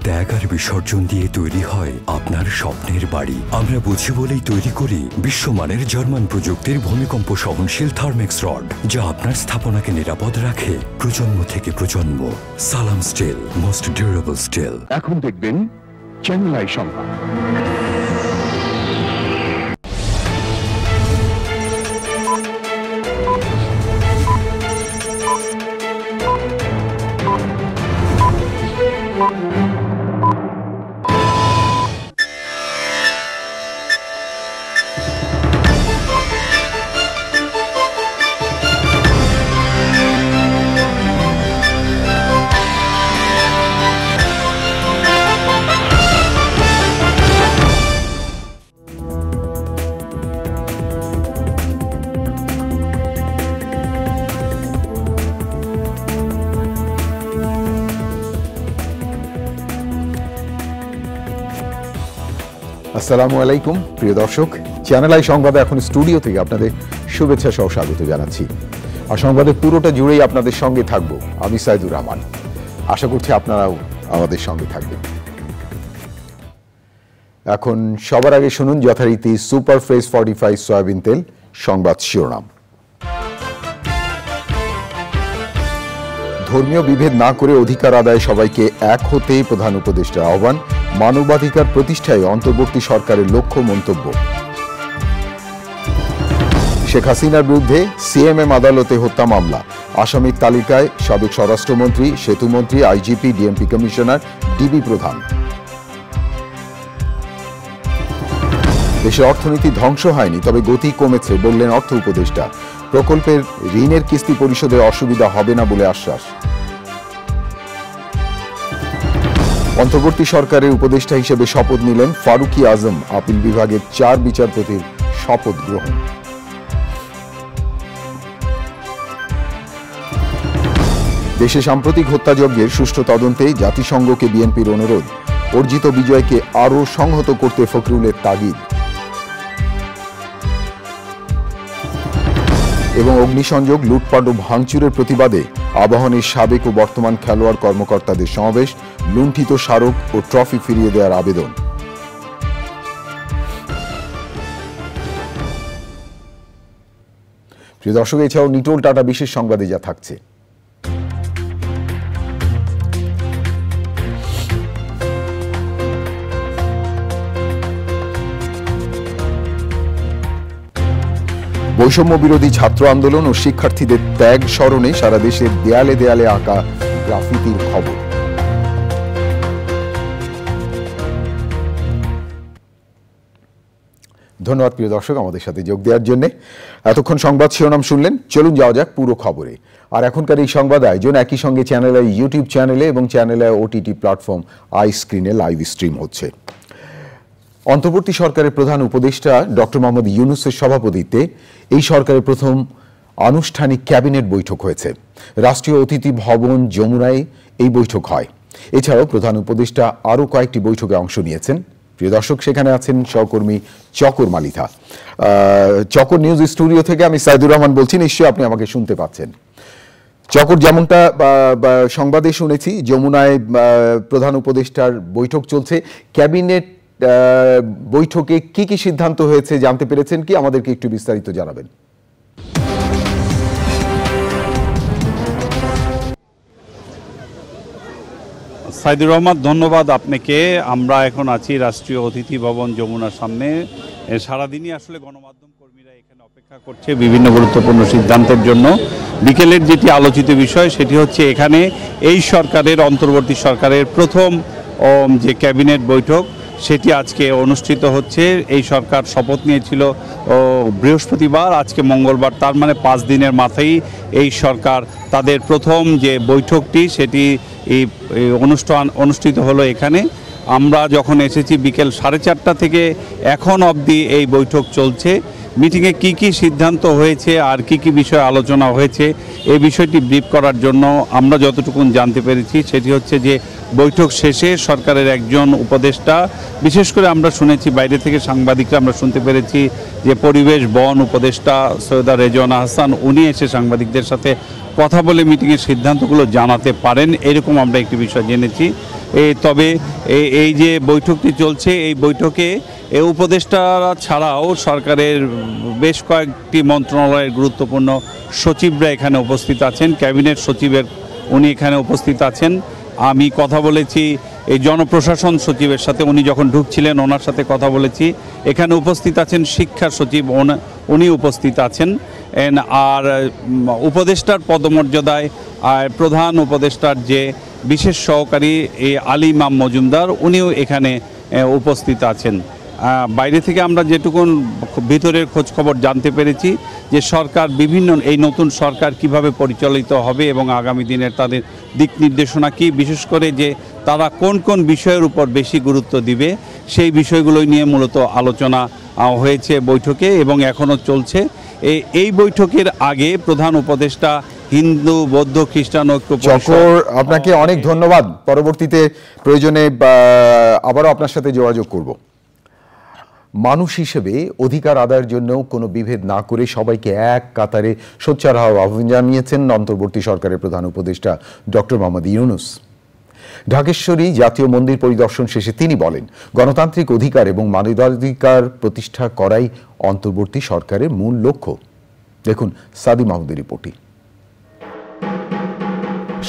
ত্যাগ আর বিসর্জন দিয়ে তৈরি হয় আপনার স্বপ্নের বাড়ি। আমরা বুঝি বলেই তৈরি করি বিশ্বমানের জার্মান প্রযুক্তির ভূমিকম্প সহনশীল থার্মেক্স রড, যা আপনার স্থাপনাকে নিরাপদ রাখে প্রজন্ম থেকে প্রজন্ম। সালাম স্টিল, মোস্ট ডিউরেবল স্টিল। এখন দেখবেন চ্যানেল আই সংবাদ। আসসালামু আলাইকুম প্রিয় দর্শক, চ্যানেল আই সংবাদে এখন স্টুডিও থেকে আপনাদের শুভেচ্ছা সহ স্বাগত জানাচ্ছি। আর সংবাদের পুরোটা জুড়েই আপনাদের সঙ্গে থাকবো আমি সাইদুর রহমান। আশা করছি আপনারাও আমাদের সঙ্গে থাকবেন। এখন সবার আগে শুনুন যথারীতি সুপার ফ্রেশ ফর্টিফাইড সয়াবিন তেল সংবাদ শিরোনাম। ধর্মীয় বিভেদ না করে অধিকার আদায়ে সবাইকে এক হতে প্রধান উপদেষ্টার আহ্বান। মানবাধিকার প্রতিষ্ঠায় অন্তর্বর্তী সরকারের লক্ষ্য মন্তব্য। শেখ হাসিনার বিরুদ্ধে সিএমএম আদালতে হত্যা মামলা। আসামির তালিকায় সাবেক স্বরাষ্ট্রমন্ত্রী, সেতুমন্ত্রী, আইজিপি, ডিএমপি কমিশনার, ডিবি প্রধান। দেশের অর্থনীতি ধ্বংস হয়নি, তবে গতি কমেছে বললেন অর্থ উপদেষ্টা। প্রকল্পের ঋণের কিস্তি পরিশোধে অসুবিধা হবে না বলে আশ্বাস। অন্তর্বর্তী সরকারের উপদেষ্টা হিসেবে শপথ নিলেন ফারুকি আজম। আপিল বিভাগের 4 বিচারপতির শপথ গ্রহণ। দেশে সাম্প্রতিক হত্যাযজ্ঞের সুষ্ঠু তদন্তে জাতিসংঘকে বিএনপির অনুরোধ। অর্জিত বিজয়কে আরও সংহত করতে ফখরুলের তাগিদ। এবং অগ্নিসংযোগ, লুটপাট ও ভাঙচুরের প্রতিবাদে আবাহনীর সাবেক ও বর্তমান খেলোয়াড় কর্মকর্তাদের সমাবেশ। লুণ্ঠিত স্মারক ও ট্রফি ফিরিয়ে দেওয়ার আবেদন। প্রিয় দর্শক, এছাড়াও নিটোল টাটা বিশেষ সংবাদে যা থাকছে। বৈষম্য বিরোধী ছাত্র আন্দোলন ও শিক্ষার্থীদের ত্যাগ স্মরণে সারা দেশের দেয়ালে দেয়ালে আঁকা গ্রাফিতির খবর। ধন্যবাদ প্রিয় দর্শক আমাদের সাথে যোগ দেওয়ার জন্য। এতক্ষণ সংবাদ শিরোনাম শুনলেন, চলুন যাওয়া যাক পুরো খবরে। আর এখনকার এই সংবাদ আয়োজন একই সঙ্গে চ্যানেল আই ইউটিউব চ্যানেলে এবং channel I OTT platform I স্ক্রিনে লাইভ স্ট্রিম হচ্ছে। অন্তর্বর্তী সরকারের প্রধান উপদেষ্টা ডক্টর মোহাম্মদ ইউনূসের সভাপতিত্বে এই সরকারের প্রথম আনুষ্ঠানিক ক্যাবিনেট বৈঠক হয়েছে। রাষ্ট্রীয় অতিথি ভবন যমুনায় এই বৈঠক হয়। এছাড়াও প্রধান উপদেষ্টা আরও কয়েকটি বৈঠকে অংশ নিয়েছেন। প্রিয় দর্শক, সেখানে আছেন সহকর্মী চকর মালিথা। চকর নিউজ স্টুডিও থেকে আমি সাইদুর রহমান বলছি, নিশ্চয়ই আপনি আমাকে শুনতে পাচ্ছেন। চকর, যেমনটা সংবাদে শুনেছি, যমুনায় প্রধান উপদেষ্টার বৈঠক চলছে। ক্যাবিনেট বৈঠকে কি কি সিদ্ধান্ত হয়েছে জানতে পেরেছেন কি? আমাদেরকে একটু বিস্তারিত জানাবেন। সাইদুর রহমান, ধন্যবাদ আপনাকে। আমরা এখন আছি রাষ্ট্রীয় অতিথি ভবন যমুনার সামনে। সারাদিনই আসলে গণমাধ্যম কর্মীরা এখানে অপেক্ষা করছে বিভিন্ন গুরুত্বপূর্ণ সিদ্ধান্তের জন্য। বিকেলের যেটি আলোচিত বিষয় সেটি হচ্ছে এখানে এই সরকারের, অন্তর্বর্তী সরকারের প্রথম যে ক্যাবিনেট বৈঠক সেটি আজকে অনুষ্ঠিত হচ্ছে। এই সরকার শপথ নিয়েছিল বৃহস্পতিবার, আজকে মঙ্গলবার, তার মানে 5 দিনের মাথায় এই সরকার তাদের প্রথম যে বৈঠকটি সেটি এই অনুষ্ঠিত হলো এখানে। আমরা যখন এসেছি বিকেল 4:30 থেকে এখন অবধি এই বৈঠক চলছে। মিটিংয়ে কি কি সিদ্ধান্ত হয়েছে আর কি কি বিষয়ে আলোচনা হয়েছে এই বিষয়টি ব্রিফ করার জন্য আমরা যতটুকু জানতে পেরেছি সেটি হচ্ছে যে বৈঠক শেষে সরকারের একজন উপদেষ্টা, বিশেষ করে আমরা শুনেছি বাইরে থেকে সাংবাদিকরা আমরা শুনতে পেরেছি যে পরিবেশ বন উপদেষ্টা সৈয়দা রেজওয়ানা হাসান উনি এসে সাংবাদিকদের সাথে কথা বলে মিটিংয়ের সিদ্ধান্তগুলো জানাতে পারেন, এরকম আমরা একটি বিষয় জেনেছি। তবে এই যে বৈঠকটি চলছে এই বৈঠকে এই উপদেষ্টারা ছাড়াও সরকারের বেশ কয়েকটি মন্ত্রণালয়ের গুরুত্বপূর্ণ সচিবরা এখানে উপস্থিত আছেন, ক্যাবিনেট সচিবের উনি এখানে উপস্থিত আছেন। আমি কথা বলেছি এই জনপ্রশাসন সচিবের সাথে, উনি যখন ঢুকছিলেন ওনার সাথে কথা বলেছি। এখানে উপস্থিত আছেন শিক্ষা সচিব, উনি উপস্থিত আছেন। আর উপদেষ্টার পদমর্যাদায় প্রধান উপদেষ্টার যে বিশেষ সহকারী আলী ইমাম মজুমদার উনিও এখানে উপস্থিত আছেন। বাইরে থেকে আমরা যেটুকুন ভিতরের খোঁজ খবর জানতে পেরেছি যে সরকার বিভিন্ন এই নতুন সরকার কিভাবে পরিচালিত হবে এবং আগামী দিনের তাদের দিক নির্দেশনা কি, বিশেষ করে যে তারা কোন কোন বিষয়ের উপর বেশি গুরুত্ব দিবে সেই বিষয়গুলোই নিয়ে মূলত আলোচনা হয়েছে বৈঠকে এবং এখনও চলছে। এই বৈঠকের আগে প্রধান উপদেষ্টা হিন্দু বৌদ্ধ খ্রিস্টান ঐক্য পরিষদ, আপনাকে অনেক ধন্যবাদ। পরবর্তীতে প্রয়োজনে আবারও আপনার সাথে যোগাযোগ করব। মানুষ হিসেবে অধিকার আদায়ের জন্য কোনো বিভেদ না করে সবাইকে এক কাতারে সোচ্চার হওয়ার আহ্বান জানিয়েছেন অন্তর্বর্তী সরকারের প্রধান উপদেষ্টা ডক্টর মোহাম্মদ ইউনূস। ঢাকেশ্বরী জাতীয় মন্দির পরিদর্শন শেষে তিনি বলেন, গণতান্ত্রিক অধিকার এবং মানবাধিকার প্রতিষ্ঠা করাই অন্তর্বর্তী সরকারের মূল লক্ষ্য। দেখুন সাদি মাহমুদের রিপোর্টটি।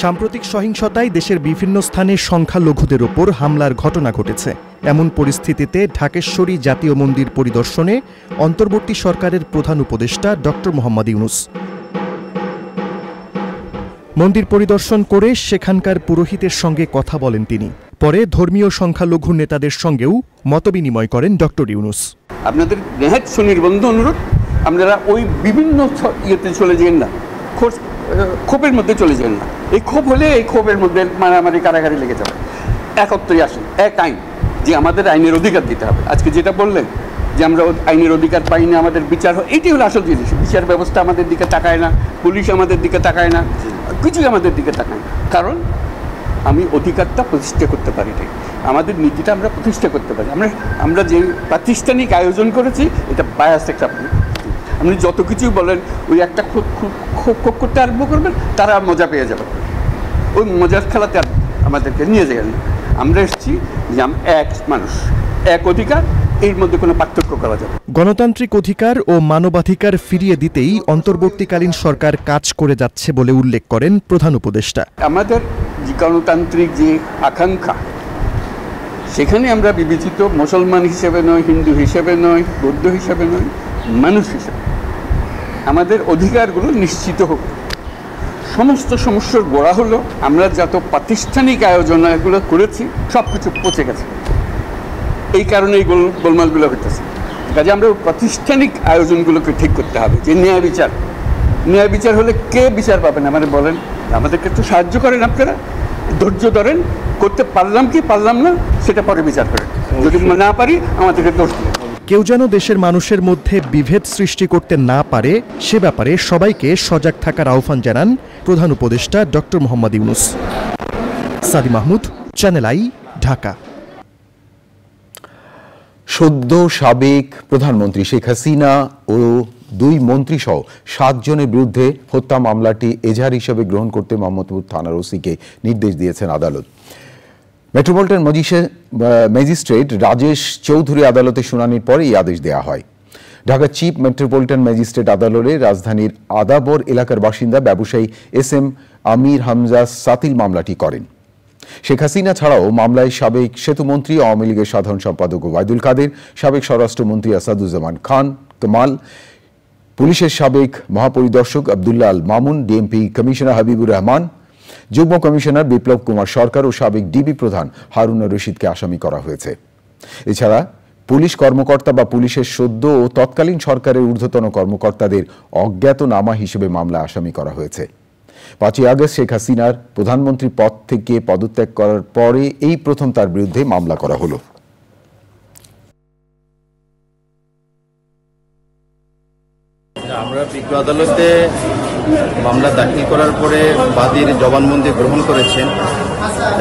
সাম্প্রতিক সহিংসতায় দেশের বিভিন্ন স্থানে সংখ্যালঘুদের ওপর হামলার ঘটনা ঘটেছে। এমন পরিস্থিতিতে ঢাকেশ্বরী জাতীয় মন্দির পরিদর্শনে অন্তর্বর্তী সরকারের প্রধান উপদেষ্টা ডক্টর মোহাম্মদ ইউনূস। মন্দির পরিদর্শন করে সেখানকার পুরোহিতের সঙ্গে কথা বলেন তিনি। পরে ধর্মীয় সংখ্যালঘু নেতাদের সঙ্গেও মতবিনিময় করেন ডক্টর ইউনূস। আপনাদের নেহাত সুনির্বন্ধ অনুরোধ, আপনারা ওই বিভিন্ন ইয়েতে চলে যান না, ক্ষোভের মধ্যে চলে যান না। এই ক্ষোভ হলে এই ক্ষোভের মধ্যে মারামারি কারাগারি লেগে যাবে। একত্রে আসেন, এক আইন, যে আমাদের আইনের অধিকার দিতে হবে। আজকে যেটা বললেন যে আমরা আইনের অধিকার পাই না, আমাদের বিচার হয়, এটি হলো আসল জিনিস। বিচার ব্যবস্থা আমাদের দিকে তাকায় না, পুলিশ আমাদের দিকে তাকায় না, কিছুই আমাদের দিকে তাকায় না। কারণ আমি অধিকারটা প্রতিষ্ঠা করতে পারি নাই, আমাদের নীতিটা আমরা প্রতিষ্ঠা করতে পারি। আমরা যে প্রাতিষ্ঠানিক আয়োজন করেছি এটা বায়াস একটা। আপনি যত কিছুই বলেন ওই একটা খুব করতে আরম্ভ করবেন, তারা মজা পেয়ে যাবে। ওই মজার খেলাতে আমাদেরকে নিয়ে যাবেন। আমরা এসেছি যে এক মানুষ এক অধিকার, এর মধ্যে কোনো পার্থক্য করা যাবে। গণতান্ত্রিক অধিকার ও মানবাধিকার ফিরিয়ে দিতেই অন্তর্বর্তীকালীন সরকার কাজ করে যাচ্ছে বলে উল্লেখ করেন প্রধান উপদেষ্টা। আমাদের যে গণতান্ত্রিক যে আকাঙ্ক্ষা, সেখানে আমরা বিবেচিত মুসলমান হিসেবে নয়, হিন্দু হিসেবে নয়, বৌদ্ধ হিসেবে নয়, মানুষ হিসেবে আমাদের অধিকারগুলো নিশ্চিত হোক। সমস্ত সমস্যার গোড়া হলো আমরা যত প্রাতিষ্ঠানিক আয়োজন এগুলো করেছি সব কিছু পচে গেছে। এই কারণে এই গোলমালগুলো হতেছে। কাজে আমরা প্রাতিষ্ঠানিক আয়োজনগুলোকে ঠিক করতে হবে। যে ন্যায় বিচার হলে কে বিচার পাবেন আমাদের বলেন? আমাদেরকে একটু সাহায্য করেন, আপনারা ধৈর্য ধরেন, করতে পারলাম কি পারলাম না সেটা পরে বিচার করেন। যদি না পারি আমাদেরকে দোষ দিন। কেউ যেন দেশের মানুষের মধ্যে বিভেদ সৃষ্টি করতে না পারে সে ব্যাপারে সবাইকে সজাগ থাকার আহ্বান জানান প্রধান উপদেষ্টা ডক্টর মোহাম্মদ ইউনূস। সাদি মাহমুদ, চ্যানেল আই, ঢাকা। সদ্য সাবেক প্রধানমন্ত্রী শেখ হাসিনা ও 2 মন্ত্রী সহ 7 জনের বিরুদ্ধে হত্যা মামলাটি এজাহার হিসেবে গ্রহণ করতে মোহাম্মদপুর থানার ওসিকে নির্দেশ দিয়েছেন আদালত। মেট্রোপলিটন ম্যাজিস্ট্রেট রাজেশ চৌধুরী আদালতে শুনানির পর এই আদেশ দেওয়া হয়। ঢাকা চিফ মেট্রোপলিটন ম্যাজিস্ট্রেট আদালতে রাজধানীর আদাবর এলাকার বাসিন্দা ব্যবসায়ী SM আমির হামজা সাতিল মামলাটি করেন। শেখ হাসিনা ছাড়াও মামলায় সাবেক সেতুমন্ত্রী, আওয়ামী লীগের সাধারণ সম্পাদক ওবায়দুল কাদের, সাবেক স্বরাষ্ট্রমন্ত্রী আসাদুজ্জামান খান কামাল, পুলিশের সাবেক মহাপরিদর্শক আব্দুল্লাহ আল মামুন, ডিএমপি কমিশনার হাবিবুর রহমান, যুগ্ম কমিশনার বিপ্লব কুমার সরকার ও সাবেক ডিবি প্রধান হারুনা রশিদকে আসামি করা হয়েছে। এছাড়া পুলিশ কর্মকর্তা বা পুলিশের সদ্য ও তৎকালীন সরকারের ঊর্ধ্বতন কর্মকর্তাদের অজ্ঞাতনামা হিসেবে মামলায় আসামি করা হয়েছে। 5ই আগস্ট শেখ হাসিনার প্রধানমন্ত্রী পদ থেকে পদত্যাগ করার পরে এই প্রথম তার বিরুদ্ধে মামলা করা হলো। আমরা বিজ্ঞ আদালতে মামলা দাখিল করার পরে বাদীর জবানবন্দি গ্রহণ করেছেন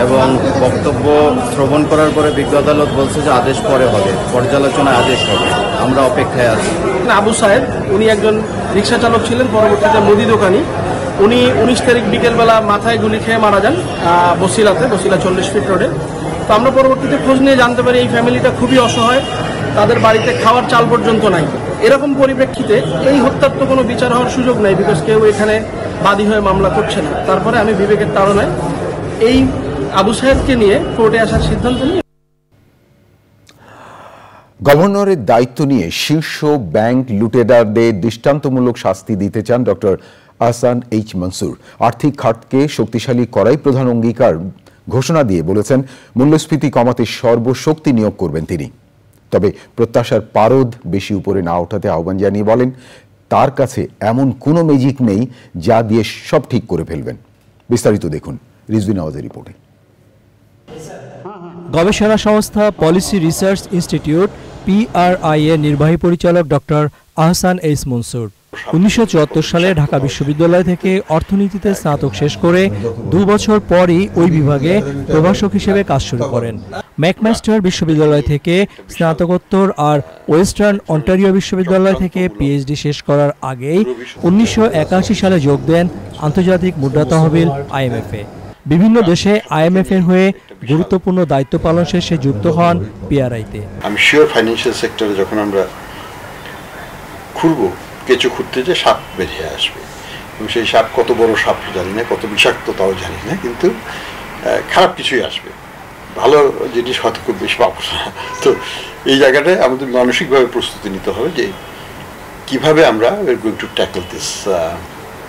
এবং বক্তব্য শ্রবণ করার পরে বিজ্ঞ আদালত বলছে যে আদেশ পরে হবে, পর্যালোচনায় আদেশ হবে। আমরা অপেক্ষায় আছি। আবু সাহেব উনি একজন রিক্সা চালক ছিলেন, পরবর্তীতে মুদি দোকানি। উনি 19 তারিখ বিকেলবেলা মাথায় গুলি খেয়ে মারা যান বসিলা 40 ফিট রোডে। তো আমরা পরবর্তীতে খোঁজ নিয়ে জানতে পারি এই ফ্যামিলিটা খুবই অসহায়, তাদের বাড়িতে খাওয়ার চাল পর্যন্ত নাই। এরকম পরিপ্রেক্ষিতে এই হত্যার তো কোনো বিচার হওয়ার সুযোগ নাই, বিকজ কেউ এখানে বাদী হয়ে মামলা করছে না। তারপরে আমি বিবেকের তাড়নায় এই আবু সাহেবকে নিয়ে কোর্টে আসার সিদ্ধান্ত নিই। গভর্নরের দায়িত্ব নিয়ে শীর্ষ ব্যাংক লুটেরারদের দৃষ্টান্তমূলক শাস্তি দিতে চান ডক্টর আহসান এইচ মনসুর। আর্থিক খাতকে শক্তিশালী করাই প্রধান অঙ্গীকার ঘোষণা দিয়ে বলেছেন মূল্যস্ফীতি কমাতে সর্বশক্তি নিয়োগ করবেন তিনি। তবে প্রত্যাশার পারদ বেশি উপরে না ওঠাতে আহ্বান জানিয়ে বলেন তার কাছে এমন কোনো ম্যাজিক নেই যা দিয়ে সব ঠিক করে ফেলবেন। বিস্তারিত দেখুন রিজভি নওয়াজের রিপোর্টে। গবেষণা সংস্থা পলিসি রিসার্চ ইনস্টিটিউট PRI এর নির্বাহী পরিচালক ডক্টর আহসান এইচ মনসুর 1974 সালে ঢাকা বিশ্ববিদ্যালয় থেকে অর্থনীতিতে স্নাতক শেষ করে 2 বছর পরই ওই বিভাগে প্রভাষক হিসেবে কাজ শুরু করেন। ম্যাকমাস্টার বিশ্ববিদ্যালয় থেকে স্নাতকোত্তর আর ওয়েস্টার্ন অন্টারিও বিশ্ববিদ্যালয় থেকে PhD শেষ করার আগেই 1981 সালে যোগ দেন আন্তর্জাতিক মুদ্রা তহবিল IMF এ। বিভিন্ন দেশে IMF এর হয়ে গুরুত্বপূর্ণ দায়িত্ব পালন শেষে যুক্ত হন PRI-তে। আমি শিওর ফাইন্যান্সিয়াল সেক্টরে যখন আমরা খুলবো, কেঁচো খুঁড়তে যে সাপ বেরিয়ে আসবে, এবং সেই সাপ কত বড় সাপ জানি না, কত বিষাক্ত তাও জানি না, কিন্তু খারাপ কিছুই আসবে, ভালো জিনিস হয়তো খুব বেশি পাবো না। তো এই জায়গাটায় আমাদের মানসিকভাবে প্রস্তুতি নিতে হবে যে কিভাবে আমরা going to tackle this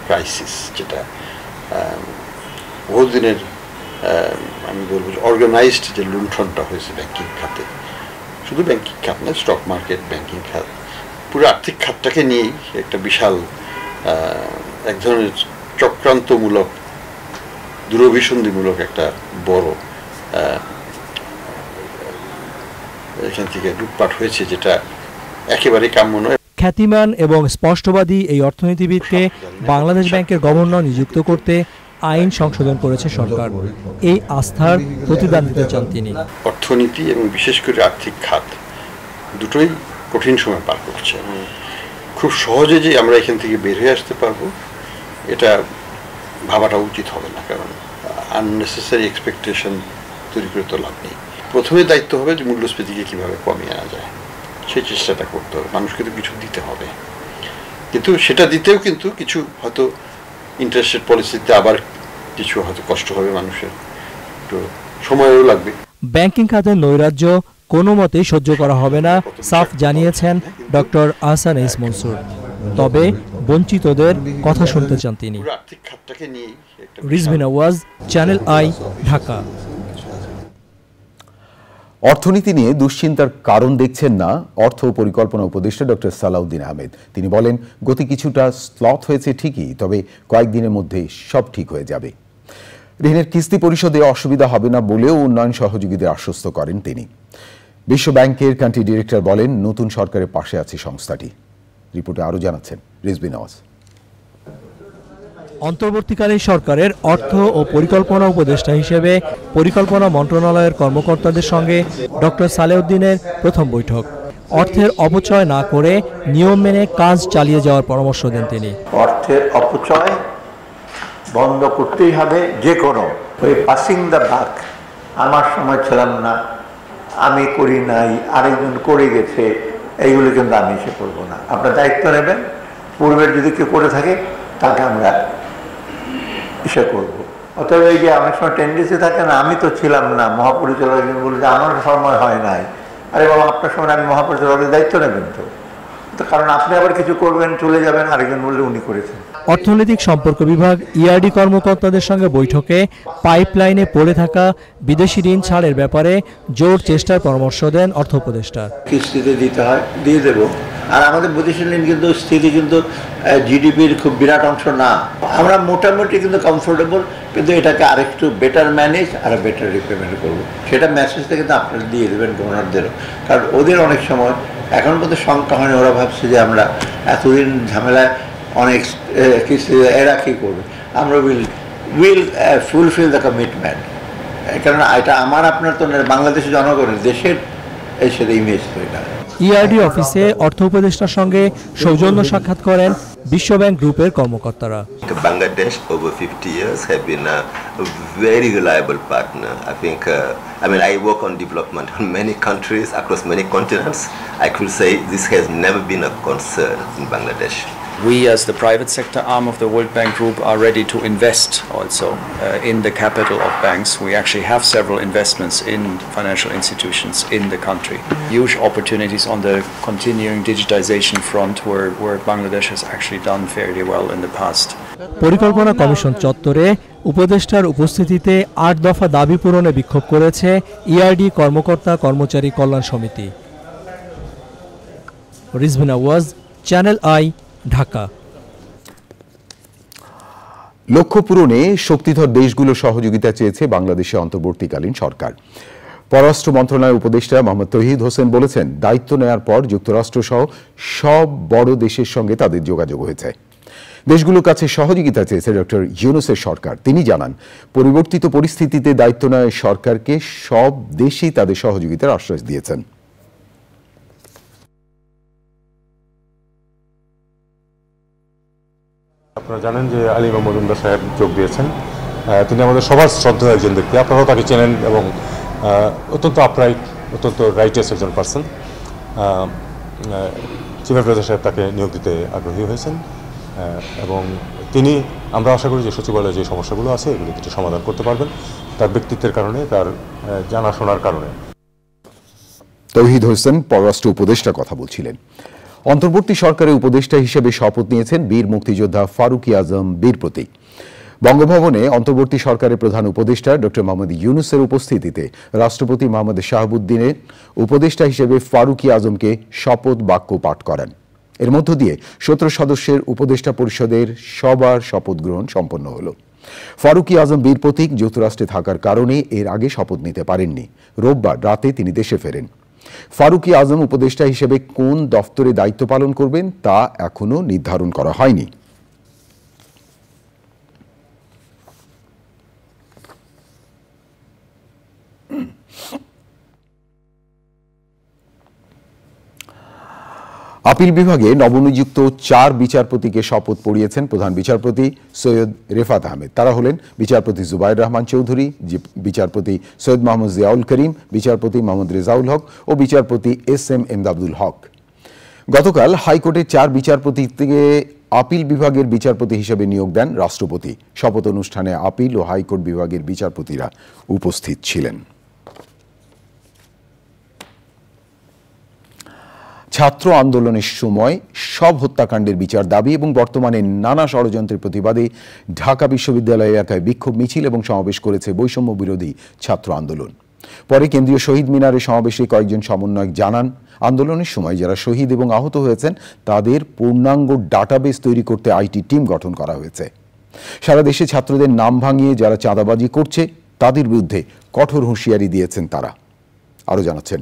crisis, যেটা বহুদিনের আমি বলবো অর্গানাইজড যে লুণ্ঠনটা হয়েছে ব্যাংকিং খাতে, শুধু ব্যাংকিং খাত না, স্টক মার্কেট, ব্যাংকিং খাত, পুরো আর্থিক খাতটাকে নিয়েই একটা বিশাল এক ধরনের চক্রান্তমূলক, দূরভিসন্ধিমূলক একটা বড় এখান থেকে লুটপাট হয়েছে, যেটা একেবারে কাম্য নয়। খ্যাতিমান এবং স্পষ্টবাদী এই অর্থনীতিবিদকে বাংলাদেশ ব্যাংকের গভর্নর নিযুক্ত করতে আইন সংশোধন করেছে সরকার। এই আস্থার প্রতিদান দিতে চান তিনি। অর্থনীতি এবং বিশেষ করে আর্থিক খাত দুটোই কঠিন সময় পার করছে। খুব সহজে যে আমরা এখান থেকে বের হয়ে আসতে পারবো এটা ভাবাটা উচিত হবে না, কারণ আননেসেসারি এক্সপেকটেশন তৈরি করে তো লাভ নেই। প্রথমে দায়িত্ব হবে যে মূল্যস্ফীতিকে কীভাবে কমিয়ে আনা যায়, সেই চেষ্টাটা করতে হবে। মানুষকে তো কিছু দিতে হবে, কিন্তু সেটা দিতেও কিন্তু কিছু হয়তো ইন্টারেস্ট রেট পলিসিতে আবার কিছু হয়তো কষ্ট হবে, মানুষের একটু সময়ও লাগবে। ব্যাংকিং খাতের নৈরাজ্য কোনো মতেই সহ্য করা হবে না, সাফ জানিয়েছেন ডক্টর আহসান এইচ মনসুর। তবে বঞ্চিতদের কথা শুনতে চান তিনি। Rizvi Nawaz, channel I, Dhaka. অর্থনীতি নিয়ে দুশ্চিন্তার কারণ দেখছেন না অর্থ ও পরিকল্পনা উপদেষ্টা ডক্টর সালাউদ্দিন আহমেদ। তিনি বলেন গতি কিছুটা স্লথ হয়েছে ঠিকই, তবে কয়েকদিনের মধ্যে সব ঠিক হয়ে যাবে। ঋণের কিস্তি পরিশোধে অসুবিধা হবে না বলেও উন্নয়ন সহযোগীদের আশ্বস্ত করেন তিনি। বিশ্ব ব্যাংকের কান্ট্রি ডিরেক্টর বলেন নতুন সরকারের পাশে আছে সংস্থাটি। রিপোর্টে আরও জানাচ্ছেন রিজভি নওয়াজ। অন্তর্বর্তীকালীন সরকারের অর্থ ও পরিকল্পনা উপদেষ্টা হিসেবে পরিকল্পনা মন্ত্রণালয়ের কর্মকর্তাদের সঙ্গে ডক্টর সালেউদ্দিনের প্রথম বৈঠক। অর্থের অপচয় না করে নিয়ম মেনে কাজ চালিয়ে যাওয়ার পরামর্শ দেন তিনি। অর্থের অপচয় বন্ধ করতেই হবে, যে কোনো ওই পাসিং দ্য বাক, আমার সময় ছিলাম না, আমি করি নাই, আরেকজন করে গেছে, এইগুলো কিন্তু আমি এসে করবো না। আপনার দায়িত্ব নেবেন, পূর্বের যদি কেউ করে থাকে তাকে আমরা এসে করবো। অতএব এই যে অনেক সময় টেন্ডেন্সি থাকে না, আমি তো ছিলাম না, মহাপরিচালক বলে যে আমার সময় হয় নাই। আরে বাবা, আপনার সময় আমি মহাপরিচালকের দায়িত্ব নেবেন তো, কারণ আপনি আবার কিছু করবেন, চলে যাবেন, আরেকজন বললে উনি করেছেন। অর্থনৈতিক সম্পর্ক বিভাগ ERD কর্মকর্তাদের সঙ্গে বৈঠকে পাইপলাইনে পড়ে থাকা বিদেশি ঋণ ছাড়ের ব্যাপারে জোর চেষ্টার পরামর্শ দেন অর্থ উপদেষ্টা। কিস্তিতে দিতে হয়, দিয়ে দেব। আর আমাদের বিদেশি ঋণ কিন্তু স্থিতি কিন্তু GDP-র খুব বিরাট অংশ না। আমরা মোটামুটি কিন্তু কমফোর্টেবল, কিন্তু এটাকে আরেকটু বেটার ম্যানেজ আর বেটার রিপেমেন্ট করবো, সেটা মেসেজটা কিন্তু আপনারা দিয়ে দেবেন গভর্নরদেরও। কারণ ওদের অনেক সময় এখন পর্যন্ত শঙ্কা হয়নি, ওরা ভাবছে যে আমরা এতদিন ঝামেলায় অনেক কিছু এরা কী করবে, আমরা উইল ফুলফিল দ্য কমিটমেন্ট। কারণ এটা আমার আপনার তো বাংলাদেশের জনগণের দেশের এই সাথে ইমেজ তো এটা। ইআরডি অফিসে অর্থ উপদেষ্টার সঙ্গে সৌজন্য সাক্ষাৎ করেন বিশ্বব্যাংক গ্রুপের কর্মকর্তারা। Bangladesh over 50 years have been a very reliable partner. I think, I work on development in many countries across many continents. I could say this has never been a concern in Bangladesh. We as the private sector arm of the World Bank Group are ready to invest also in the capital of banks. We actually have several investments in financial institutions in the country. Huge opportunities on the continuing digitization front where Bangladesh has actually done fairly well in the past. পরিকল্পনা commission চত্বরে উপদেষ্টার উপস্থিতিতে ৮ দফা দাবি পূরণে বিক্ষোভ করেছে ERD কর্মকর্তা কর্মচারী কল্যাণ সমিতি। রিজভিনা ওয়াজ, চ্যানেল আই, ঢাকা। লক্ষ্য পূরণে শক্তিধর দেশগুলো সহযোগিতা চেয়েছে বাংলাদেশে অন্তর্বর্তীকালীন সরকার। পররাষ্ট্র মন্ত্রণালয়ের উপদেষ্টা মোহাম্মদ তৌহিদ হোসেন বলেছেন, দায়িত্ব নেয়ার পর যুক্তরাষ্ট্র সহ সব বড় দেশের সঙ্গে তাদের যোগাযোগ হয়েছে। দেশগুলোর কাছে সহযোগিতা চেয়েছে ডক্টর ইউনূসের সরকার। তিনি জানান, পরিবর্তিত পরিস্থিতিতে দায়িত্ব নেওয়া সরকারকে সব দেশই তাদের সহযোগিতার আশ্বাস দিয়েছেন। আপনারা জানেন যে আলী মাহমুদ মজুমদার সাহেব যোগ দিয়েছেন। তিনি আমাদের সবার শ্রদ্ধেয় একজন ব্যক্তি, আপনারাও তাকে চেনেন এবং অত্যন্ত আপরাইট, অত্যন্ত রাইটিয়াস একজন পার্সন। চিফ অ্যাডভাইজার সাহেব তাকে নিয়োগ দিতে আগ্রহী হয়েছেন এবং তিনি, আমরা আশা করি যে সচিবালয়ে যে সমস্যাগুলো আছে এগুলো কিছু সমাধান করতে পারবেন তার ব্যক্তিত্বের কারণে, তার জানাশোনার কারণে। তৌহিদ হোসেন পররাষ্ট্র উপদেষ্টার কথা বলছিলেন। অন্তর্বর্তী সরকারের উপদেষ্টা হিসেবে শপথ নিয়েছেন বীর মুক্তিযোদ্ধা ফারুক আজম বীর প্রতীক। বঙ্গভবনে অন্তর্বর্তী সরকারের প্রধান উপদেষ্টা ডক্টর মোহাম্মদ ইউনূসের উপস্থিতিতে রাষ্ট্রপতি মোহাম্মদ শাহাবুদ্দিনের উপদেষ্টা হিসেবে ফারুক আজমকে শপথ বাক্য পাঠ করেন। এর মধ্য দিয়ে 17 সদস্যের উপদেষ্টা পরিষদের সবার শপথ গ্রহণ সম্পন্ন হল। ফারুক আজম বীর প্রতীক যুক্তরাষ্ট্রে থাকার কারণে এর আগে শপথ নিতে পারেননি। রোববার রাতে তিনি দেশে ফেরেন। ফারুক আজম উপদেষ্টা হিসেবে কোন দফতরে দায়িত্ব পালন করবেন তা এখনো নির্ধারণ করা হয়নি। আপিল বিভাগে নবনিযুক্ত 4 বিচারপতিকে শপথ পড়িয়েছেন প্রধান বিচারপতি সৈয়দ রেফাত আহমেদ। তারা হলেন বিচারপতি জুবাইর রহমান চৌধুরী, বিচারপতি সৈয়দ মোহাম্মদ জিয়াউল করিম, বিচারপতি মোহাম্মদ রেজাউল হক ও বিচারপতি SM এমদাদুল হক। গতকাল হাইকোর্টের 4 বিচারপতিকে আপিল বিভাগের বিচারপতি হিসেবে নিয়োগ দেন রাষ্ট্রপতি। শপথ অনুষ্ঠানে আপিল ও হাইকোর্ট বিভাগের বিচারপতিরা উপস্থিত ছিলেন। ছাত্র আন্দোলনের সময় সব হত্যাকাণ্ডের বিচার দাবি এবং বর্তমানে নানা ষড়যন্ত্রের প্রতিবাদে ঢাকা বিশ্ববিদ্যালয় এলাকায় বিক্ষোভ মিছিল এবং সমাবেশ করেছে বৈষম্য বিরোধী ছাত্র আন্দোলন। পরে কেন্দ্রীয় শহীদ মিনারে সমাবেশে কয়েকজন সমন্বয়ক জানান, আন্দোলনের সময় যারা শহীদ এবং আহত হয়েছেন তাদের পূর্ণাঙ্গ ডাটাবেস তৈরি করতে IT টিম গঠন করা হয়েছে। সারা দেশে ছাত্রদের নাম ভাঙিয়ে যারা চাঁদাবাজি করছে তাদের বিরুদ্ধে কঠোর হুঁশিয়ারি দিয়েছেন তারা। আরও জানাচ্ছেন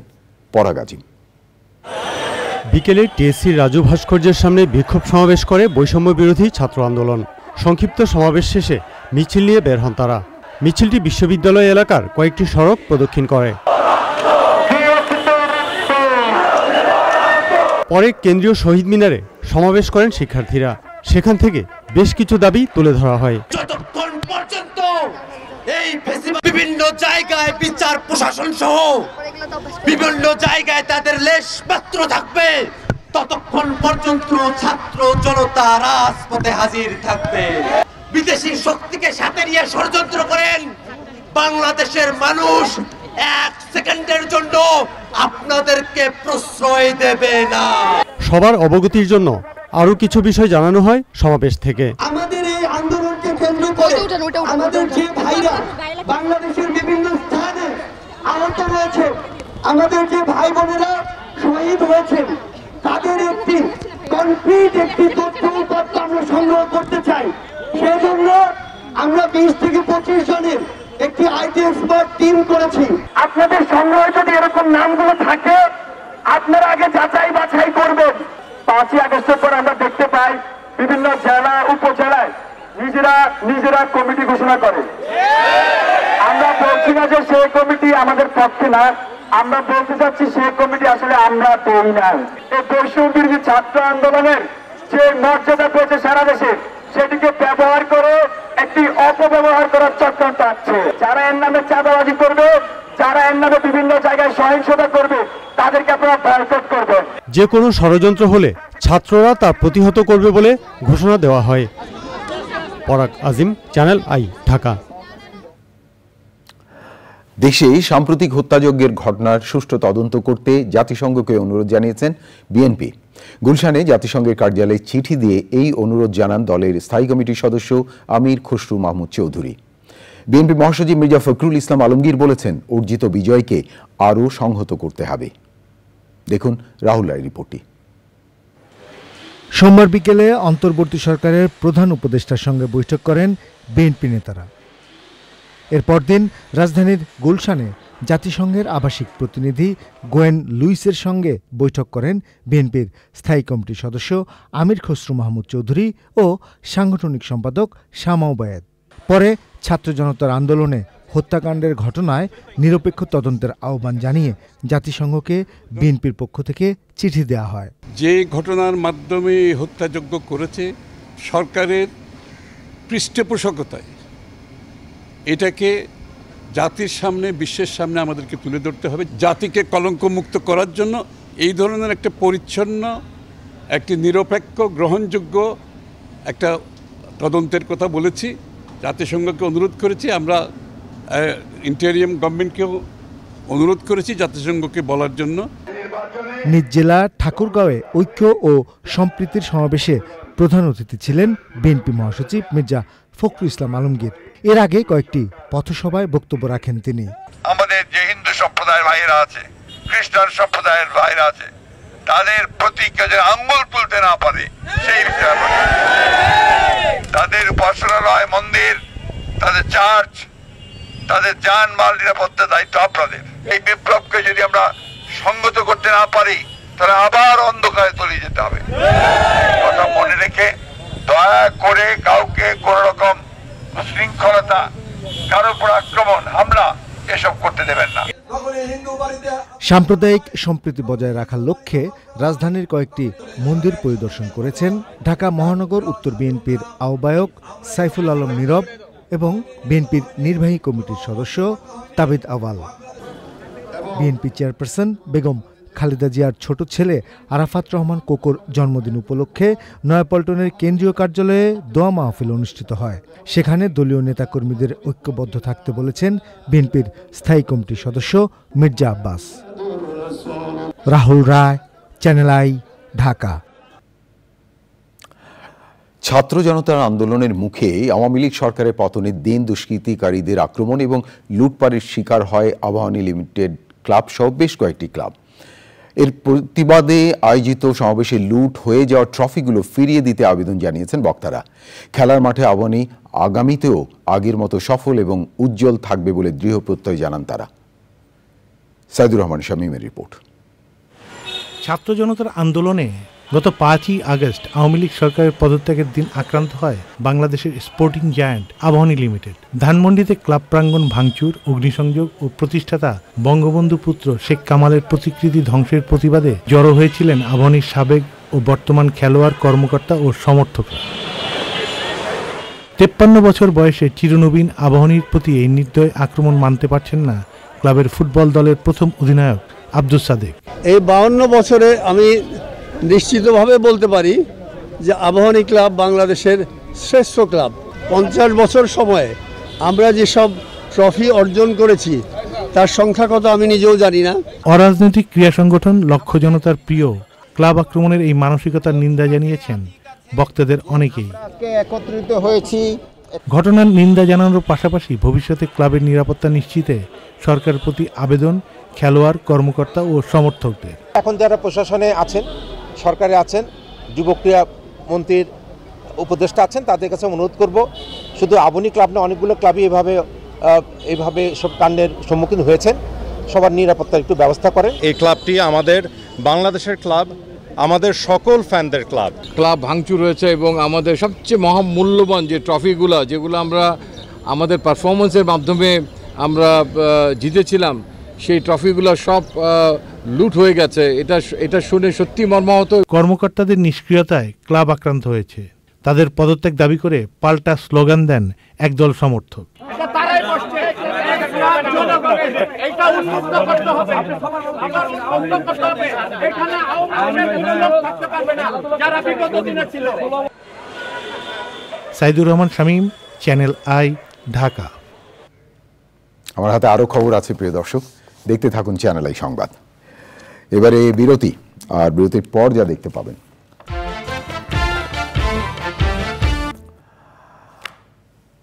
পরাগ আজিম। বিকেলে TSC-র রাজু ভাস্কর্যের সামনে বিক্ষোভ সমাবেশ করে বৈষম্য বিরোধী ছাত্র আন্দোলন। সংক্ষিপ্ত সমাবেশ শেষে মিছিল নিয়ে বের হন তারা। মিছিলটি বিশ্ববিদ্যালয় এলাকার কয়েকটি সড়ক প্রদক্ষিণ করে। পরে কেন্দ্রীয় শহীদ মিনারে সমাবেশ করেন শিক্ষার্থীরা। সেখান থেকে বেশ কিছু দাবি তুলে ধরা হয়। যতক্ষণ পর্যন্ত এই বিভিন্ন জায়গায় বিচার প্রশাসন সহ বিভিন্ন জায়গায় তাদের লেশমাত্র থাকবে, ততক্ষণ পর্যন্ত ছাত্র জনতা রাজপথে হাজির থাকবে। বিদেশি শক্তিকে সাথে নিয়ে ষড়যন্ত্র করেন বাংলাদেশের মানুষ 1 সেকেন্ডের জন্য আপনাদেরকে প্রশ্রয় দেবে না। সবার অবগতির জন্য আরো কিছু বিষয় জানানো হয় সমাবেশ থেকে। আমাদের এই আন্দোলনকে কেন্দ্র করে আমাদের যে ভাইরা বাংলাদেশের বিভিন্ন স্থানে আহত হয়েছে, আমাদের যে ভাই বোনেরা শহীদ হয়েছেন, তাদের একটি কনক্রিট একটি তথ্য উপাত্ত আমরা সংগ্রহ করতে চাই। সেজন্য আমরা 20 থেকে 25 জনের একটি IT এক্সপার্ট টিম করেছি। আপনাদের সংগ্রহে যদি এরকম নামগুলো থাকে আপনারা আগে যাচাই বাছাই করবেন। 5ই আগস্টের পর আমরা দেখতে পাই বিভিন্ন জেলা উপজেলায় নিজেরা কমিটি ঘোষণা করে। আমরা বলছি না যে সেই কমিটি আমাদের পক্ষে না, আমরা বলতে চাচ্ছি সেই কমিটি আসলে আমরা দেই না। এই বৈষম্য বিরোধী ছাত্র আন্দোলনের যে মর্যাদা পেয়েছে সারা দেশে, সেটিকে ব্যবহার করে একটি অপব্যবহার করার চক্রান্ত আছে। যারা এর নামে চাঁদাবাজি করবে, যারা এর নামে বিভিন্ন জায়গায় সহিংসতা করবে, তাদেরকে আপনারা বয়কট করবেন। যে কোনো ষড়যন্ত্র হলে ছাত্ররা তা প্রতিহত করবে বলে ঘোষণা দেওয়া হয়। পরাগ আজিম, চ্যানেল আই, ঢাকা। দেশে সাম্প্রতিক হত্যাযজ্ঞের ঘটনার সুষ্ঠু তদন্ত করতে জাতিসংঘকে অনুরোধ জানিয়েছেন বিএনপি। গুলশানে জাতিসংঘের কার্যালয়ে চিঠি দিয়ে এই অনুরোধ জানান দলের স্থায়ী কমিটির সদস্য আমির খসরু মাহমুদ চৌধুরী। বিএনপি মহাসচিব মির্জা ফখরুল ইসলাম আলমগীর বলেছেন, অর্জিত বিজয়কে আরও সংহত করতে হবে। দেখুন রাহুল রায়ের রিপোর্টটি। সোমবার বিকেলে অন্তর্বর্তী সরকারের প্রধান উপদেষ্টার সঙ্গে বৈঠক করেন বিএনপি নেতারা। এর পরদিন রাজধানীর গুলশানে জাতিসংঘের আবাসিক প্রতিনিধি গোয়েন লুইসের সঙ্গে বৈঠক করেন বিএনপির স্থায়ী কমিটির সদস্য আমির খসরু মাহমুদ চৌধুরী ও সাংগঠনিক সম্পাদক শামা ওবায়েদ। পরে ছাত্র জনতার আন্দোলনে হত্যাকাণ্ডের ঘটনায় নিরপেক্ষ তদন্তের আহ্বান জানিয়ে জাতিসংঘকে বিএনপির পক্ষ থেকে চিঠি দেওয়া হয়। যে ঘটনার মাধ্যমে হত্যাযজ্ঞ করেছে সরকারের পৃষ্ঠপোষকতায়, এটাকে জাতির সামনে, বিশ্বের সামনে আমাদেরকে তুলে ধরতে হবে। জাতিকে কলঙ্কমুক্ত করার জন্য এই ধরনের একটা পরিচ্ছন্ন, একটি নিরপেক্ষ, গ্রহণযোগ্য একটা তদন্তের কথা বলেছি। জাতিসংঘকে অনুরোধ করেছি, আমরা ইন্টারিয়াম গভর্নমেন্টকেও অনুরোধ করেছি জাতিসংঘকে বলার জন্য। নিজ জেলা ঠাকুরগাঁওয়ে ঐক্য ও সম্প্রীতির সমাবেশে প্রধান অতিথি ছিলেন বিএনপি মহাসচিব মির্জা ফখরুল ইসলাম আলমগীর। এর আগে কয়েকটি পথসভায় বক্তব্য রাখেন তিনি। আমাদের যে হিন্দু সম্প্রদায়ের ভাইরা আছে, খ্রিস্টান সম্প্রদায়ের ভাইরা আছে, তাদের প্রতি কেউ যেন আঙ্গুল তুলতে না পারে সেই বিষয়ে তাদের উপাসনালয়, মন্দির, তাদের চার্চ, তাদের যানমাল নিরাপত্তা দায়িত্ব আপনাদের। এই বিপ্লবকে যদি আমরা সংগত করতে না পারি তাহলে আবার অন্ধকারে তলিয়ে যেতে হবে। কথা মনে রেখে দয়া করে কাউকে কোন রকম শৃঙ্খলতা, কারো উপর আক্রমণ, হামলা এসব করতে দেবেন না। সাম্প্রদায়িক সম্প্রীতি বজায় রাখার লক্ষ্যে রাজধানীর কয়েকটি মন্দির পরিদর্শন করেছেন ঢাকা মহানগর উত্তর বিএনপির আহ্বায়ক সাইফুল আলম নীরব এবং বিএনপির নির্বাহী কমিটির সদস্য তাবিদ আওয়াল। বিএনপি চেয়ারপারসন বেগম খালেদা জিয়ার ছোট ছেলে আরাফাত রহমান কোকোর জন্মদিন উপলক্ষে নয়াপল্টনের কেন্দ্রীয় কার্যালয়ে দোয়া মাহফিল অনুষ্ঠিত হয়। সেখানে দলীয় নেতাকর্মীদের ঐক্যবদ্ধ থাকতে বলেছেন বিএনপির স্থায়ী কমিটির সদস্য মির্জা আব্বাস। রাহুল রায়, চ্যানেল আই, ঢাকা। ছাত্র জনতার আন্দোলনের মুখে আওয়ামী লীগ সরকারের পতনের দিন দুষ্কৃতিকারীদের আক্রমণ এবং লুটপাটের শিকার হয় আবাহনী লিমিটেড ক্লাব সহ বেশ কয়েকটি ক্লাব। এর প্রতিবাদে আয়োজিত সমাবেশে লুট হয়ে যাওয়া ট্রফিগুলো ফিরিয়ে দিতে আবেদন জানিয়েছেন বক্তারা। খেলার মাঠে আবাহনী আগামীতেও আগের মতো সফল এবং উজ্জ্বল থাকবে বলে দৃঢ় প্রত্যয় জানান তারা। সাইদুর রহমান শামীমের রিপোর্ট। ছাত্র জনতার আন্দোলনে গত 5ই আগস্ট আওয়ামী লীগ সরকারের পদত্যাগের দিন আক্রান্ত হয় বাংলাদেশের স্পোর্টিং জায়ান্ট আবাহনী লিমিটেড। ধানমন্ডিতে ক্লাব প্রাঙ্গণ ভাঙচুর, অগ্নিসংযোগ ও প্রতিষ্ঠাতা বঙ্গবন্ধু পুত্র শেখ কামালের প্রতিকৃতি ধ্বংসের প্রতিবাদে জড়ো হয়েছিলেন আবাহনীর সাবেক ও বর্তমান খেলোয়াড়, কর্মকর্তা ও সমর্থকরা। 53 বছর বয়সে চিরনবীন আবাহনীর প্রতি এই নির্দয় আক্রমণ মানতে পারছেন না ক্লাবের ফুটবল দলের প্রথম অধিনায়ক আব্দুস সাদেক। এই 52 বছরে আমি নিশ্চিতভাবে বলতে পারি যে আবাহনী ক্লাব বাংলাদেশের শ্রেষ্ঠ ক্লাব। 50 বছর সময়ে আমরা যেসব ট্রফি অর্জন করেছি তার সংখ্যা কত আমি নিজেও জানি না। অরাজনৈতিক ক্রীড়া সংগঠন লক্ষ্য জনতার প্রিয় ক্লাব আক্রমণের এই মানসিকতার নিন্দা জানিয়েছেন বক্তাদের অনেকেই। একত্রিত হয়েছি। ঘটনার নিন্দা জানানোর পাশাপাশি ভবিষ্যতে ক্লাবের নিরাপত্তা নিশ্চিতে সরকারের প্রতি আবেদন খেলোয়াড়, কর্মকর্তা ও সমর্থকদের। এখন যারা প্রশাসনে আছেন, সরকারে আছেন, যুব ক্রীড়া মন্ত্রীর উপদেষ্টা আছেন, তাদের কাছে অনুরোধ করব, শুধু আবাহনী ক্লাব না, অনেকগুলো ক্লাবই এইভাবে সব কাণ্ডের সম্মুখীন হয়েছেন, সবার নিরাপত্তার একটু ব্যবস্থা করেন। এই ক্লাবটি আমাদের বাংলাদেশের ক্লাব আমাদের সকল ফ্যানদের ক্লাব ভাঙচুর হয়েছে এবং আমাদের সবচেয়ে মহামূল্যবান যে ট্রফিগুলো যেগুলো আমরা আমাদের পারফরমেন্সের মাধ্যমে আমরা জিতেছিলাম সেই ট্রফিগুলো সব লুট হয়ে গেছে। এটা শুনে সত্যি মর্মাহত। কর্মকর্তাদের নিষ্ক্রিয়তায় ক্লাব আক্রান্ত হয়েছে। তাদের পদত্যাগ দাবি করে পাল্টা স্লোগান দেন একদল সমর্থক। Saidur Rahman Shamim, channel I, Dhaka. আমার হাতে আরো খবর আছে প্রিয় দর্শক, দেখতে থাকুন চ্যানেল আই সংবাদ। এবারে বিরতি, আর বিরতির পর যা দেখতে পাবেন।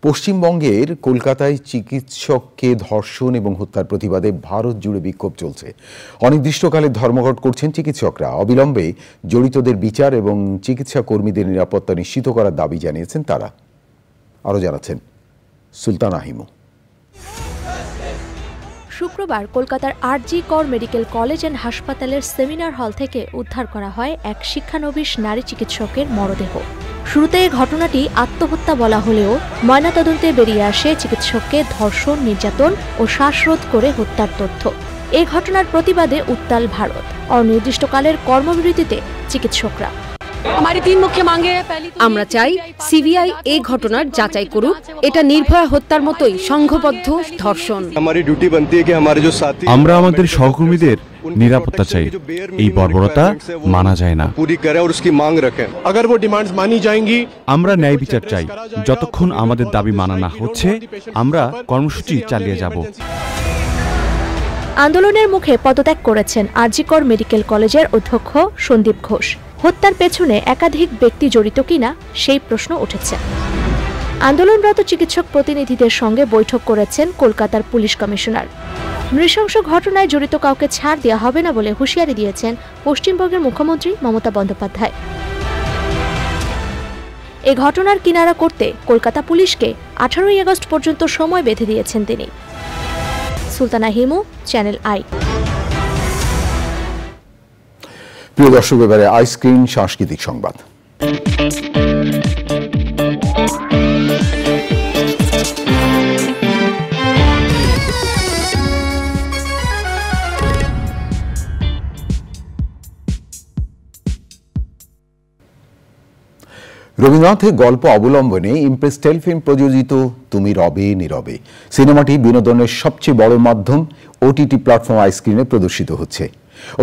পশ্চিমবঙ্গের কলকাতায় চিকিৎসককে ধর্ষণ এবং হত্যার প্রতিবাদে ভারত জুড়ে বিক্ষোভ চলছে। অনির্দিষ্টকালের ধর্মঘট করছেন চিকিৎসকরা। অবিলম্বে জড়িতদের বিচার এবং চিকিৎসা কর্মীদের নিরাপত্তা নিশ্চিত করার দাবি জানিয়েছেন তারা। আরও জানাচ্ছেন সুলতানা হিমু। শুক্রবার কলকাতার আরজি কর মেডিকেল কলেজ অ্যান্ড হাসপাতালের সেমিনার হল থেকে উদ্ধার করা হয় এক শিক্ষানবিশ নারী চিকিৎসকের মরদেহ। শুরুতে এই ঘটনাটি আত্মহত্যা বলা হলেও ময়নাতদন্তে বেরিয়ে আসে চিকিৎসককে ধর্ষণ, নির্যাতন ও শ্বাসরোধ করে হত্যার তথ্য। এই ঘটনার প্রতিবাদে উত্তাল ভারত। অনির্দিষ্টকালের কর্মবিরতিতে চিকিৎসকরা। আমরা চাই সিবিআই এই ঘটনার যাচাই করুক। এটা নির্ভয়া হত্যার মতোই সংঘবদ্ধ ধর্ষণ। আমরা আমাদের সহকর্মীদের নিরাপত্তা চাই। এই বর্বরতা মানা যায় না। আমরা ন্যায় বিচার চাই। যতক্ষণ আমাদের দাবি মানা না হচ্ছে আমরা কর্মসূচি চালিয়ে যাব। আন্দোলনের মুখে পদত্যাগ করেছেন আরজি কর মেডিকেল কলেজের অধ্যক্ষ সন্দীপ ঘোষ। হত্যার পেছনে একাধিক ব্যক্তি জড়িত কিনা সেই প্রশ্ন উঠেছে। আন্দোলনরত চিকিৎসক প্রতিনিধিদের সঙ্গে বৈঠক করেছেন কলকাতার পুলিশ কমিশনার। নৃশংস ঘটনায় জড়িত কাউকে ছাড় দেওয়া হবে না বলে হুঁশিয়ারি দিয়েছেন পশ্চিমবঙ্গের মুখ্যমন্ত্রী মমতা বন্দ্যোপাধ্যায়। এ ঘটনার কিনারা করতে কলকাতা পুলিশকে 18ই আগস্ট পর্যন্ত সময় বেঁধে দিয়েছেন তিনি। Sultana Himu, channel I. প্রিয় দর্শক, এবারে আইস্ক্রিন সাংস্কৃতিক সংবাদ। রবীন্দ্রনাথের গল্প অবলম্বনে ইমপ্রেস টেলিফিল্ম প্রযোজিত তুমি রবে নীরবে সিনেমাটি বিনোদনের সবচেয়ে বড় মাধ্যম ওটিটি প্ল্যাটফর্ম আইস্ক্রিনে প্রদর্শিত হচ্ছে।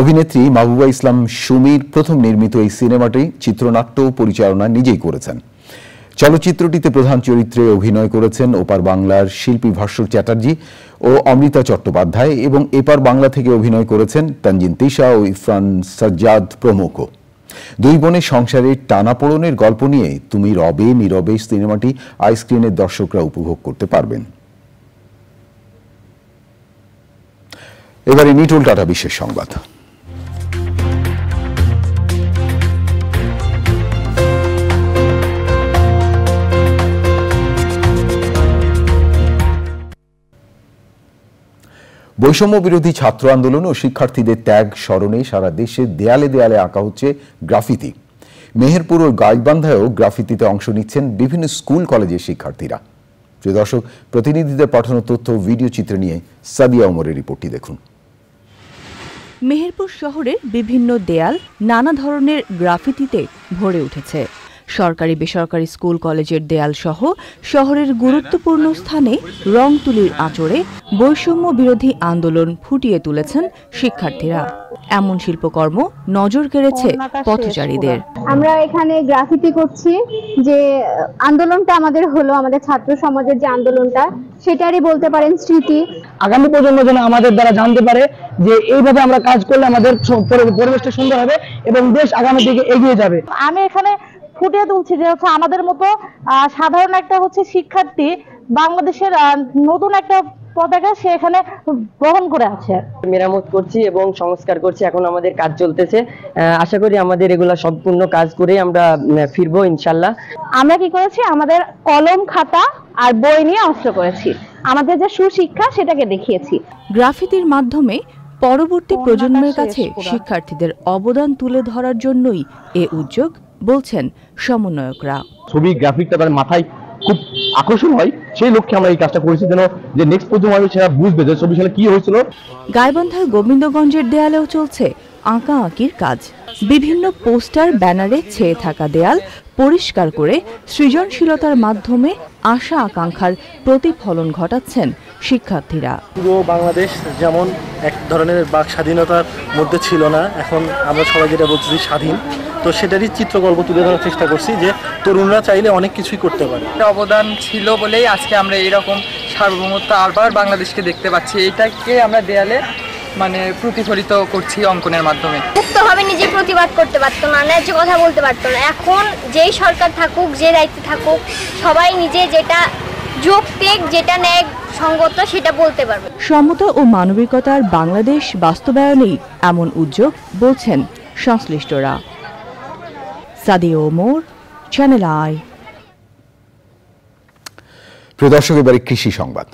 অভিনেত্রী মাহবুবা ইসলাম সুমির প্রথম নির্মিত এই সিনেমাটি চিত্রনাট্য পরিচালনা নিজেই করেছেন। চলচ্চিত্রটিতে প্রধান চরিত্রে অভিনয় করেছেন ওপার বাংলার শিল্পী ভাস্কর চ্যাটার্জি ও অমৃতা চট্টোপাধ্যায়, এবং এপার বাংলা থেকে অভিনয় করেছেন তানজিন তিশা ও ইরফান সাজ্জাদ প্রমুখ। দুই বোনের সংসারের টানাপোড়েনের গল্প নিয়ে তুমি রবে নীরবে সিনেমাটি আইস্ক্রিনের দর্শকরা উপভোগ করতে পারবেন। এবারে নিটোল টাটা বিশেষ সংবাদ। বৈষম্য বিরোধী ছাত্র আন্দোলন ও শিক্ষার্থীদের ত্যাগ স্মরণে সারা দেশে দেয়ালে দেয়ালে আঁকা হচ্ছে গ্রাফিতি। মেহেরপুর ও গাইবান্ধায়ও গ্রাফিতিতে অংশ নিচ্ছেন বিভিন্ন স্কুল কলেজের শিক্ষার্থীরা। প্রিয় দর্শক, প্রতিনিধিদের পাঠানো তথ্য ভিডিও চিত্র নিয়ে সাদিয়া ওমরের রিপোর্টটি দেখুন। মেহেরপুর শহরের বিভিন্ন দেয়াল নানা ধরনের গ্রাফিতিতে ভরে উঠেছে। সরকারি বেসরকারি স্কুল কলেজের দেয়াল সহ শহরের গুরুত্বপূর্ণ স্থানে রং তুলির আঁচড়ে বৈষম্য বিরোধী আন্দোলন ফুটিয়ে তুলেছেন শিক্ষার্থীরা। এমন শিল্পকর্ম নজর কেড়েছে পথচারীদের। আমরা এখানে গ্রাফিতি করছি, যে আন্দোলনটা আমাদের হলো, আমাদের ছাত্র সমাজের যে আন্দোলনটা, সেটারই বলতে পারেন স্মৃতি। আগামী প্রজন্ম যেন আমাদের দ্বারা জানতে পারে যে এইভাবে আমরা কাজ করলে আমাদের পরিবেশটা সুন্দর হবে এবং দেশ আগামী দিকে এগিয়ে যাবে। আমি এখানে ফুটিয়ে তুলছি যে হচ্ছে আমাদের মতো সাধারণ একটা হচ্ছে শিক্ষার্থী বাংলাদেশের নতুন একটা পতাকা সে এখানে বহন করে আছে। মেরামত করছি এবং সংস্কার করছি, এখন আমাদের কাজ চলতেছে। আশা করি আমাদের এগুলা সম্পূর্ণ কাজ করে আমরা ফিরবো ইনশাল্লাহ। আমরা কি করেছি, আমাদের কলম খাতা আর বই নিয়ে অস্ত্র করেছি, আমাদের যে সুশিক্ষা সেটাকে দেখিয়েছি। গ্রাফিতির মাধ্যমে পরবর্তী প্রজন্মের কাছে শিক্ষার্থীদের অবদান তুলে ধরার জন্যই এ উদ্যোগ বলছেন সমন্বয়করা। ছবি গ্রাফিকটা তার মাথায় খুব আকর্ষণ হয়, সেই লক্ষ্যে আমরা এই কাজটা করেছি, যেন যে নেক্সট প্রজন্ম সেটা বুঝবে যে ছবি সালে কি হয়েছিল। গাইবান্ধার গোবিন্দগঞ্জের দেয়ালেও চলছে আঁকাআঁকির কাজ। বিভিন্ন পোস্টার ব্যানারে ছেয়ে থাকা দেয়াল পরিষ্কার করে সৃজনশীলতার মাধ্যমে আশা আকাঙ্ক্ষার প্রতিফলন ঘটাচ্ছেন শিক্ষার্থীরা। পুরো বাংলাদেশ যেমন এক ধরনের বাক স্বাধীনতার মধ্যে ছিল না, এখন আমরা সবাই যেটা বলছি স্বাধীন, তো সেটারই চিত্রকল্প তুলে ধরার চেষ্টা করছি যে তরুণরা চাইলে অনেক কিছুই করতে পারে। অবদান ছিল বলেই আজকে আমরা এরকম সার্বভৌমত্ব আবার বাংলাদেশকে দেখতে পাচ্ছি। এটাকে আমরা দেয়ালে প্রতিফলিত করছি অঙ্কনের মাধ্যমে। মুক্তভাবে নিজে প্রতিবাদ করতে পারতো না, ন্যায্য কথা বলতে পারতো না। এখন যেই সরকার থাকুক, যে দায়িত্বে থাকুক, সবাই নিজে যেটা যৌক্তিক, যেটা ন্যায় সঙ্গত সেটা বলতে পারবে। সমতা ও মানবিকতার বাংলাদেশ বাস্তবায়নেই এমন উদ্যোগ বলছেন সংশ্লিষ্টরা। Sadia Omar, channel I. প্রিয় দর্শক, এবারে কৃষি সংবাদ।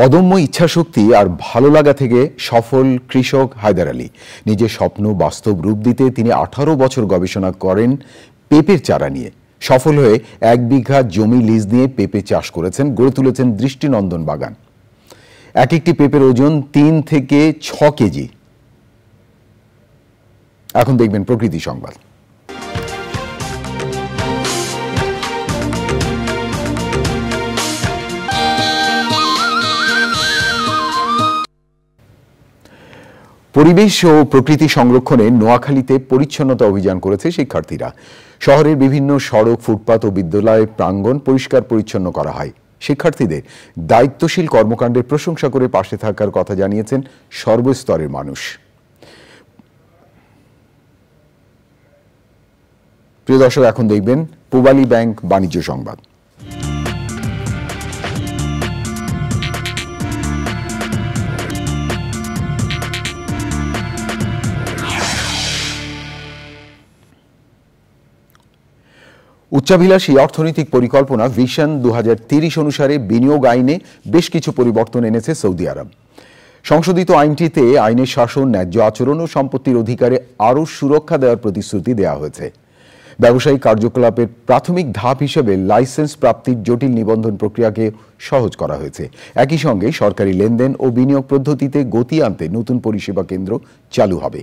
অদম্য ইচ্ছাশক্তি আর ভালো লাগা থেকে সফল কৃষক হায়দার আলী। নিজের স্বপ্ন বাস্তব রূপ দিতে তিনি 18 বছর গবেষণা করেন পেঁপের চারা নিয়ে। সফল হয়ে 1 বিঘা জমি লিজ নিয়ে পেঁপে চাষ করেছেন, গড়ে তুলেছেন দৃষ্টিনন্দন বাগান। এক একটি পেঁপের ওজন 3 থেকে 6 কেজি। এখন দেখবেন প্রকৃতি সংবাদ। পরিবেশ ও প্রকৃতি সংরক্ষণে নোয়াখালীতে পরিচ্ছন্নতা অভিযান করেছে শিক্ষার্থীরা। শহরের বিভিন্ন সড়ক, ফুটপাত ও বিদ্যালয় প্রাঙ্গণ পরিষ্কার পরিচ্ছন্ন করা হয়। শিক্ষার্থীদের দায়িত্বশীল কর্মকাণ্ডের প্রশংসা করে পাশে থাকার কথা জানিয়েছেন সর্বস্তরের মানুষ। প্রিয় দর্শক, এখন দেখবেন পূবালী ব্যাংক বাণিজ্য সংবাদ। উচ্চাভিলাষী অর্থনৈতিক পরিকল্পনা ভিশন 2030 অনুসারে বিনিয়োগ আইনে বেশ কিছু পরিবর্তন এনেছে সৌদি আরব। সংশোধিত আইনটিতে আইনের শাসন, ন্যায্য আচরণ ও সম্পত্তির অধিকারে আরও সুরক্ষা দেওয়ার প্রতিশ্রুতি দেওয়া হয়েছে। ব্যবসায়িক কার্যকলাপের প্রাথমিক ধাপ হিসেবে লাইসেন্স প্রাপ্তির জটিল নিবন্ধন প্রক্রিয়াকে সহজ করা হয়েছে। একই সঙ্গে সরকারি লেনদেন ও বিনিয়োগ পদ্ধতিতে গতি আনতে নতুন পরিষেবা কেন্দ্র চালু হবে।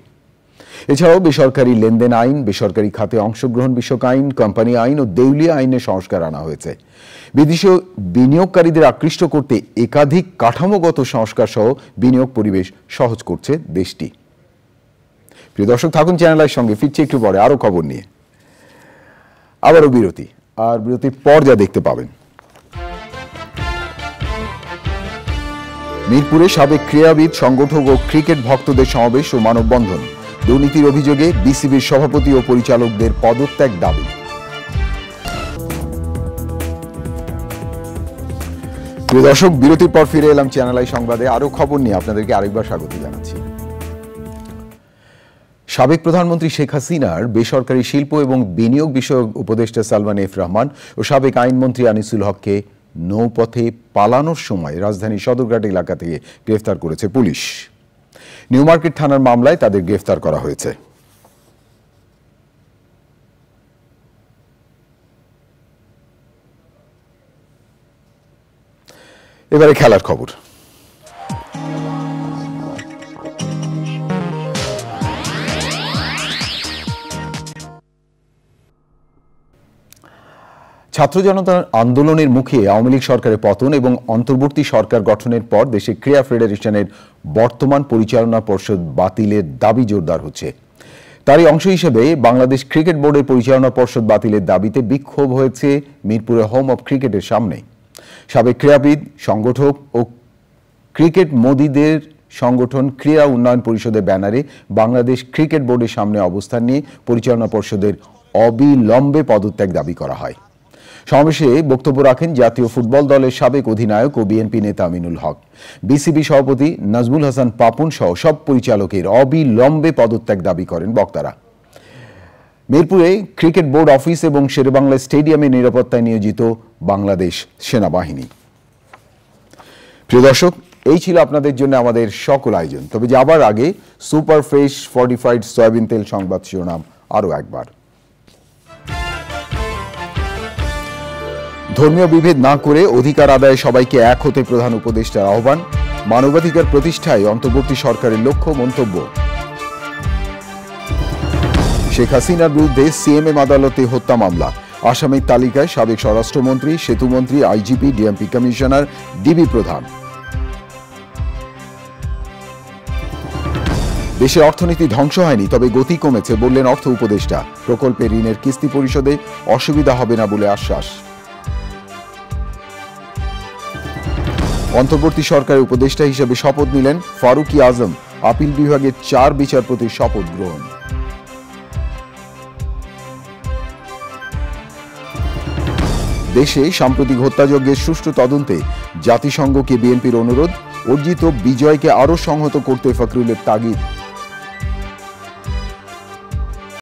এছাড়াও বেসরকারি লেনদেন আইন, বেসরকারি খাতে অংশগ্রহণ বিষয়ক আইন, কোম্পানি আইন ও দেউলিয়া আইনে সংস্কার আনা হয়েছে। বিদেশি বিনিয়োগকারীদের আকৃষ্ট করতে একাধিক কাঠামোগত সংস্কার সহ বিনিয়োগ পরিবেশ সহজ করছে দেশটি। প্রিয় দর্শক, থাকুন চ্যানেলের সঙ্গে। ফিরছে একটু পরে আরও খবর নিয়ে। আবারও বিরতি, আর বিরতির পর যা দেখতে পাবেন, মিরপুরে সাবেক ক্রীড়াবিদ, সংগঠক ও ক্রিকেট ভক্তদের সমাবেশ ও মানববন্ধন। দুর্নীতির অভিযোগে বিসিবির সভাপতি ও পরিচালকদের পদত্যাগ দাবি। প্রিয় দর্শক, বিরতির পর ফিরে এলাম চ্যানেল আই সংবাদে। আরো খবর নিয়ে আপনাদেরকে আরেকবার স্বাগত জানাচ্ছি। সাবেক প্রধানমন্ত্রী শেখ হাসিনার বেসরকারি শিল্প এবং বিনিয়োগ বিষয়ক উপদেষ্টা সালমান এফ রহমান ও সাবেক আইনমন্ত্রী আনিসুল হককে নৌপথে পালানোর সময় রাজধানীর সদরঘাট এলাকা থেকে গ্রেফতার করেছে পুলিশ। নিউ মার্কেট থানার মামলায় তাদের গ্রেফতার করা হয়েছে। এবারে খেলার খবর। ছাত্র জনতার আন্দোলনের মুখে আওয়ামী লীগ সরকারের পতন এবং অন্তর্বর্তী সরকার গঠনের পর দেশে ক্রীড়া ফেডারেশনের বর্তমান পরিচালনা পর্ষদ বাতিলের দাবি জোরদার হচ্ছে। তারই অংশ হিসেবে বাংলাদেশ ক্রিকেট বোর্ডের পরিচালনা পর্ষদ বাতিলের দাবিতে বিক্ষোভ হয়েছে মিরপুরে হোম অব ক্রিকেটের সামনে। সাবেক ক্রীড়াবিদ, সংগঠক ও ক্রিকেট মোদীদের সংগঠন ক্রীড়া উন্নয়ন পরিষদের ব্যানারে বাংলাদেশ ক্রিকেট বোর্ডের সামনে অবস্থান নিয়ে পরিচালনা পর্ষদের অবিলম্বে পদত্যাগ দাবি করা হয়। সমাবেশে বক্তব্য রাখেন জাতীয় ফুটবল দলের সাবেক অধিনায়ক ও বিএনপি নেতা আমিনুল হক। বিসিবি সভাপতি নাজমুল হাসান পাপন সহ সব পরিচালকের অবিলম্বে পদত্যাগ দাবি করেন বক্তারা। মিরপুরে ক্রিকেট বোর্ড অফিস এবং শেরেবাংলা স্টেডিয়ামে নিরাপত্তায় নিয়োজিত বাংলাদেশ সেনাবাহিনী। প্রিয় দর্শক, এই ছিল আপনাদের জন্য আমাদের সকল আয়োজন। তবে যাবার আগে সুপার ফ্রেশ ফর্টিফাইড সয়াবিন তেল সংবাদ শিরোনাম আরও একবার। ধর্মীয় বিভেদ না করে অধিকার আদায়ে সবাইকে এক হতে প্রধান উপদেষ্টার আহ্বান। মানবাধিকার প্রতিষ্ঠায় অন্তর্বর্তী সরকারের লক্ষ্য মন্তব্য। শেখ হাসিনার বিরুদ্ধে সিএমএম আদালতে হত্যা মামলা। আসামির তালিকায় সাবেক স্বরাষ্ট্রমন্ত্রী, সেতুমন্ত্রী, আইজিপি, ডিএমপি কমিশনার, ডিবি প্রধান। দেশের অর্থনীতি ধ্বংস হয়নি, তবে গতি কমেছে বললেন অর্থ উপদেষ্টা। প্রকল্পে ঋণের কিস্তি পরিশোধে অসুবিধা হবে না বলে আশ্বাস। অন্তর্বর্তী সরকারের উপদেষ্টা হিসেবে শপথ নিলেন ফারুকি আজম। আপিল বিভাগের 4 বিচারপতির শপথ গ্রহণ। দেশে সাম্প্রতিক হত্যাযজ্ঞের সুষ্ঠু তদন্তে জাতিসংঘকে বিএনপির অনুরোধ। অর্জিত বিজয়কে আরও সংহত করতে ফখরুলের তাগিদ।